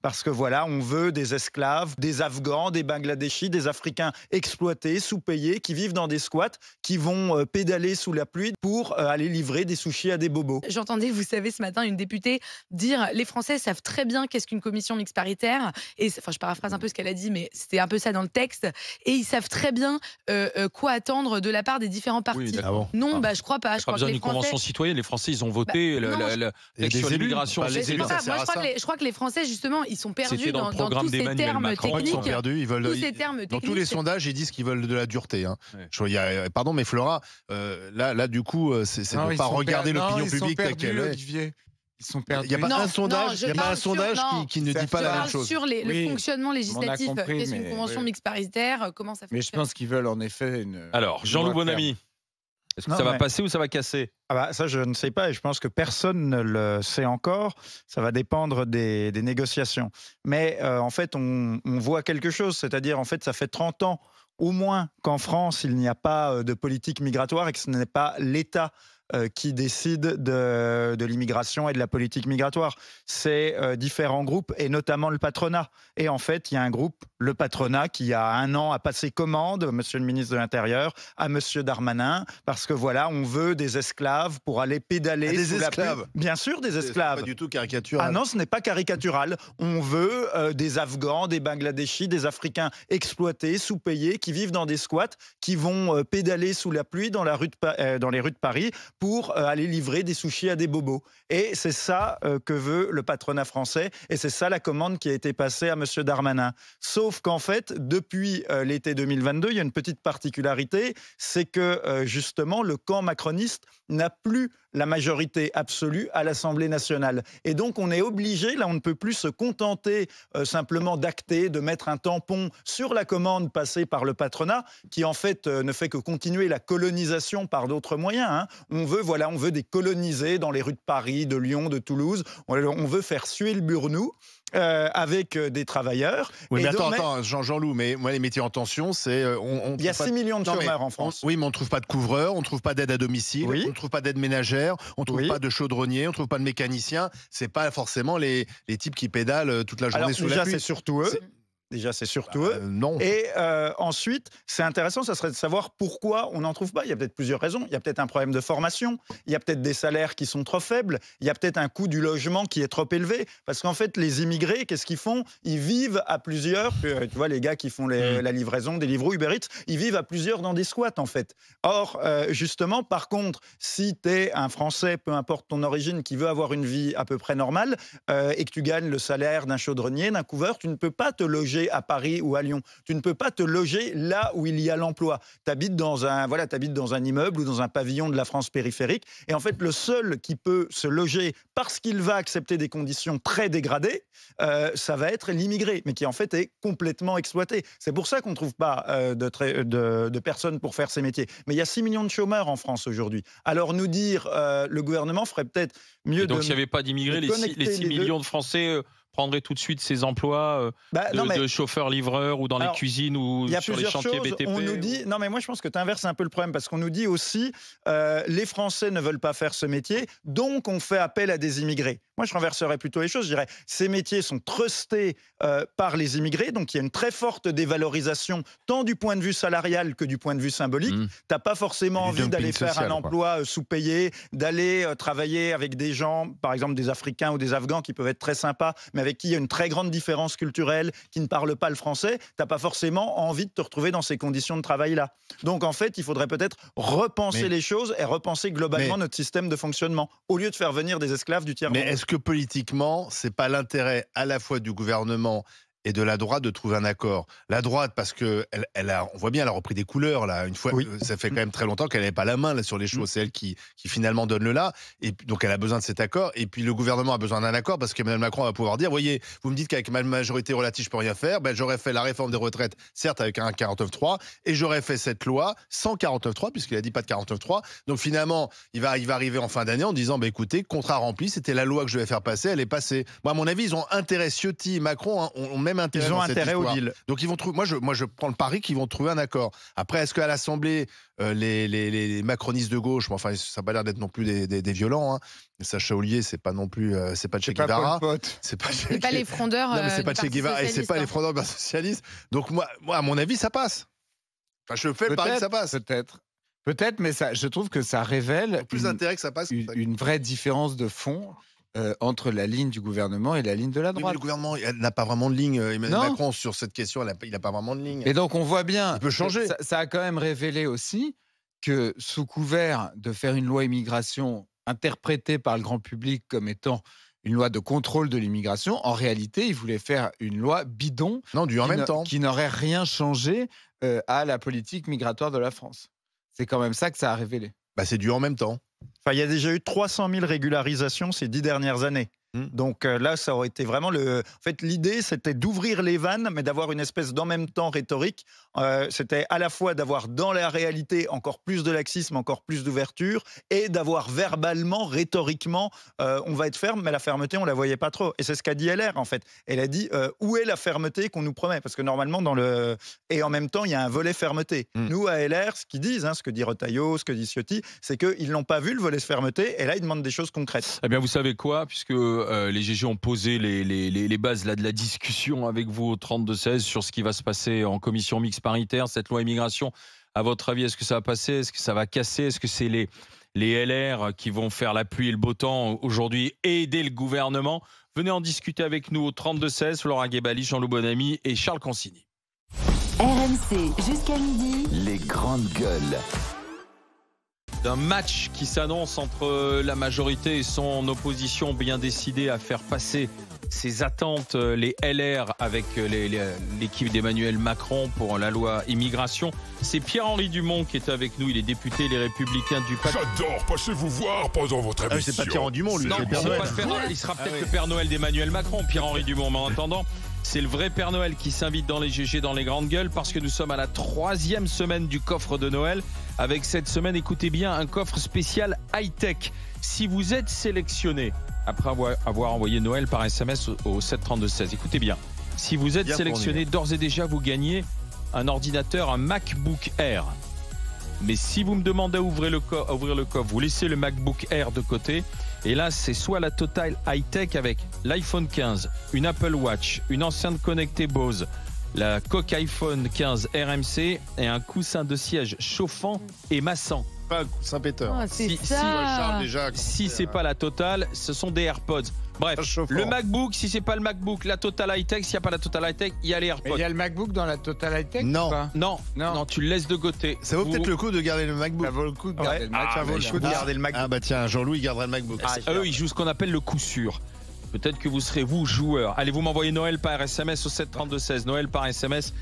parce que voilà, on veut des esclaves, des Afghans, des Bangladeshis, des Africains exploités, sous-payés, qui vivent dans des squats, qui vont pédaler sous la pluie pour aller livrer des sushis à des bobos. J'entendais, vous savez, ce matin, une députée dire les Français savent très bien qu'est-ce qu'une commission mixte paritaire. Et enfin, je paraphrase un peu ce qu'elle a dit, mais c'était un peu ça dans le texte. Et ils savent très bien quoi attendre de la part des différents Oui, partis. d'accord. Non, je crois pas. Il n'y a Je pas crois que besoin les d'une Français... convention citoyenne. Les Français, ils ont voté non, l'action des élus, d'immigration. pas les C'est élus, pas ça. ça Moi, sert à ça. je crois que les Français, justement, ils sont perdus C'était dans le programme tous ces d'Emmanuel termes Macron. Ils sont techniques. perdus, ils veulent. Tous ces termes Dans tous les techniques, sondages, ils disent qu'ils veulent de la dureté. Hein. Ouais. Pardon, mais Flora, là, du coup, c'est de ne pas regarder l'opinion publique telle qu'elle est. Olivier. Ils sont perdus. Il n'y a pas Non, un sondage, je il y a pas un parle sur- sondage non, qui ne dit pas je la même parle chose. sur le Oui, fonctionnement législatif. compris, Qu'est-ce qu'une mais convention oui. mixte paritaire? Comment ça Mais je fonctionne? pense qu'ils veulent en effet une. Alors, Jean-Loup Bonamy, est-ce que Non, ça va mais- passer ou ça va casser? Ah bah, ça, je ne sais pas et je pense que personne ne le sait encore. Ça va dépendre des négociations. Mais en fait, on voit quelque chose. C'est-à-dire, en fait, ça fait 30 ans au moins qu'en France, il n'y a pas de politique migratoire et que ce n'est pas l'État qui décide de l'immigration et de la politique migratoire. C'est différents groupes et notamment le patronat. Et en fait, il y a un groupe, le patronat, qui a un an a passé commande, monsieur le ministre de l'Intérieur, à monsieur Darmanin, parce que voilà, on veut des esclaves pour aller pédaler. Des sous la esclaves. pluie. Bien sûr, des C'est esclaves. pas du tout caricatural. Ah non, ce n'est pas caricatural. On veut des Afghans, des Bangladeshis, des Africains exploités, sous-payés, qui vivent dans des squats, qui vont pédaler sous la pluie dans les rues de Paris pour aller livrer des sushis à des bobos. Et c'est ça que veut le patronat français, et c'est ça la commande qui a été passée à monsieur Darmanin. Sauf qu'en fait, depuis l'été 2022, il y a une petite particularité, c'est que justement, le camp macroniste n'a plus la majorité absolue à l'Assemblée nationale. Et donc, on est obligé, là, on ne peut plus se contenter simplement d'acter, de mettre un tampon sur la commande passée par le patronat, qui en fait ne fait que continuer la colonisation par d'autres moyens. Hein. On veut des colonisés dans les rues de Paris, de Lyon, de Toulouse. On veut faire suer le burnou. Avec des travailleurs. Oui, mais Et donc, attends, Jean-Loup, mais moi, les métiers en tension, c'est. il y a 6 millions de chômeurs en France. Oui, mais on ne trouve pas de couvreur, on ne trouve pas d'aide à domicile, Oui. on ne trouve pas d'aide ménagère, on ne trouve Oui. pas de chaudronnier, on ne trouve pas de mécanicien. C'est pas forcément les types qui pédalent toute la journée Alors sous la déjà, pluie. c'est surtout eux. C'est- Déjà, c'est surtout eux. Non. Et ensuite, c'est intéressant, ça serait de savoir pourquoi on n'en trouve pas. Il y a peut-être plusieurs raisons. Il y a peut-être un problème de formation, il y a peut-être des salaires qui sont trop faibles, il y a peut-être un coût du logement qui est trop élevé. Parce qu'en fait, les immigrés, qu'est-ce qu'ils font? Ils vivent à plusieurs. Tu vois, les gars qui font la livraison, des livres Uber Eats, ils vivent à plusieurs dans des squats, en fait. Or, justement, par contre, si tu es un Français, peu importe ton origine, qui veut avoir une vie à peu près normale, et que tu gagnes le salaire d'un chaudronnier, d'un couvreur, tu ne peux pas te loger à Paris ou à Lyon. Tu ne peux pas te loger là où il y a l'emploi. Tu habites dans un immeuble ou dans un pavillon de la France périphérique. Et en fait, le seul qui peut se loger parce qu'il va accepter des conditions très dégradées, ça va être l'immigré, mais qui en fait est complètement exploité. C'est pour ça qu'on ne trouve pas de personnes pour faire ces métiers. Mais il y a 6 millions de chômeurs en France aujourd'hui. Alors nous dire, le gouvernement ferait peut-être mieux Et donc, de... s'il n'y avait pas d'immigrés, les connecter 6 les deux. millions de Français prendraient tout de suite ces emplois de chauffeurs-livreurs ou dans les cuisines ou il y a sur les plusieurs chantiers choses. BTP. On nous dit, non mais moi je pense que tu inverses un peu le problème parce qu'on nous dit aussi les Français ne veulent pas faire ce métier, donc on fait appel à des immigrés. Moi je renverserais plutôt les choses, je dirais ces métiers sont trustés par les immigrés, donc il y a une très forte dévalorisation tant du point de vue salarial que du point de vue symbolique. T'as pas forcément du envie dumping d'aller faire social, un emploi sous-payé, d'aller travailler avec des gens, par exemple des Africains ou des Afghans qui peuvent être très sympas, mais avec qui il y a une très grande différence culturelle, qui ne parlent pas le français. T'as pas forcément envie de te retrouver dans ces conditions de travail-là. Donc en fait, il faudrait peut-être repenser les choses et repenser globalement notre système de fonctionnement, au lieu de faire venir des esclaves du tiers-monde. Mais est-ce que politiquement, c'est pas l'intérêt à la fois du gouvernement et de la droite de trouver un accord? La droite, parce que on voit bien, elle a repris des couleurs là. Une fois, ça fait quand même très longtemps qu'elle n'avait pas la main là, sur les choses. C'est elle qui finalement donne le là. Et donc elle a besoin de cet accord. Et puis le gouvernement a besoin d'un accord parce qu'Emmanuel Macron va pouvoir dire, voyez, vous me dites qu'avec ma majorité relative je peux rien faire. Ben j'aurais fait la réforme des retraites, certes avec un 49.3, et j'aurais fait cette loi sans 49.3 puisqu'il a dit pas de 49.3. Donc finalement, il va arriver en fin d'année en disant, bah écoutez, contrat rempli, c'était la loi que je vais faire passer, elle est passée. Moi, à mon avis, ils ont intérêt, Ciotti, Macron, ont même même intérêt. Ils ont dans cette intérêt au histoire. deal. Donc ils vont trouver. Moi, je prends le pari qu'ils vont trouver un accord. Après, est-ce qu'à l'Assemblée, les macronistes de gauche, enfin, ça n'a pas l'air d'être non plus des violents. Hein. Sacha Ollier, c'est pas non plus, c'est pas Che Guevara. C'est pas les frondeurs. Non, mais c'est pas du Che Parti Guevara et c'est pas les frondeurs du Parti socialiste. Donc moi, à mon avis, ça passe. Enfin, je fais le pari que ça passe. Peut-être, mais je trouve que ça révèle Plus d'intérêt que ça passe. une vraie différence de fond entre la ligne du gouvernement et la ligne de la Oui, mais droite. le gouvernement n'a pas vraiment de ligne. Emmanuel Non. Macron, sur cette question, il n'a pas vraiment de ligne. Et donc on voit bien, Il peut changer. Ça a quand même révélé aussi que sous couvert de faire une loi immigration interprétée par le grand public comme étant une loi de contrôle de l'immigration, en réalité, il voulait faire une loi bidon qui n'aurait rien changé à la politique migratoire de la France. C'est quand même ça que ça a révélé. Bah, c'est du en même temps. Enfin, il y a déjà eu 300 000 régularisations ces 10 dernières années. Donc là, ça aurait été vraiment En fait, l'idée, c'était d'ouvrir les vannes, mais d'avoir une espèce d'en même temps rhétorique. C'était à la fois d'avoir dans la réalité encore plus de laxisme, encore plus d'ouverture, et d'avoir verbalement, rhétoriquement, on va être ferme, mais la fermeté, on la voyait pas trop. Et c'est ce qu'a dit LR, en fait. Elle a dit, où est la fermeté qu'on nous promet? Parce que normalement, Et en même temps, il y a un volet fermeté. Nous, à LR, ce qu'ils disent, ce que dit Retailleau, ce que dit Ciotti, c'est qu'ils n'ont pas vu le volet fermeté, et là, ils demandent des choses concrètes. Eh bien, vous savez quoi, puisque les GG ont posé les bases là, de la discussion avec vous au 32-16 sur ce qui va se passer en commission mixte paritaire, cette loi immigration. À votre avis, est-ce que ça va passer? Est-ce que ça va casser? Est-ce que c'est les LR qui vont faire la pluie et le beau temps aujourd'hui et aider le gouvernement? Venez en discuter avec nous au 32-16, Florent Guébali, Jean-Loup Bonamy et Charles Consigny. RMC jusqu'à midi. Les grandes gueules. D'un match qui s'annonce entre la majorité et son opposition, bien décidé à faire passer ses attentes, les LR avec l'équipe d'Emmanuel Macron pour la loi immigration. C'est Pierre-Henri Dumont qui est avec nous, il est député Les Républicains du Pas. J'adore passer vous voir pendant votre émission. C'est pas Pierre-Henri Dumont, lui. Non, c'est le Père c'est Noël. pas le Père Noël. Il sera peut-être le Père Noël d'Emmanuel Macron, Pierre-Henri Dumont. Mais en attendant, c'est le vrai Père Noël qui s'invite dans les GG, dans les grandes gueules, parce que nous sommes à la 3e semaine du coffre de Noël. Avec cette semaine, écoutez bien, un coffre spécial high-tech. Si vous êtes sélectionné, après avoir envoyé Noël par SMS au 732-16, écoutez bien, si vous êtes sélectionné, d'ores et déjà, vous gagnez un ordinateur, un MacBook Air. Mais si vous me demandez à ouvrir le coffre, vous laissez le MacBook Air de côté. Et là, c'est soit la totale high-tech avec l'iPhone 15, une Apple Watch, une enceinte connectée Bose, la coque iPhone 15 RMC et un coussin de siège chauffant et massant. Pas un coussin péteur. Ah, c'est Si- ça. Charles, déjà, Si c'est pas la totale, ce sont des AirPods. Bref, Chauffant. le MacBook, si c'est pas le MacBook, la Total High-Tech, s'il n'y a pas la Total High-Tech, il y a les Mais AirPods. il y a le MacBook dans la Total High Tech Non. ou pas? Non, tu le laisses de côté. Ça vaut peut-être le coup de garder le MacBook. Ça vaut le coup de garder le Mac. ça vaut le coup de garder le MacBook. Ah bah tiens, Jean-Louis gardera le MacBook. Eux, ils jouent ce qu'on appelle le coup sûr. Peut-être que vous serez, vous, joueur. Allez, vous m'envoyez Noël par SMS au 732-16. Noël par SMS.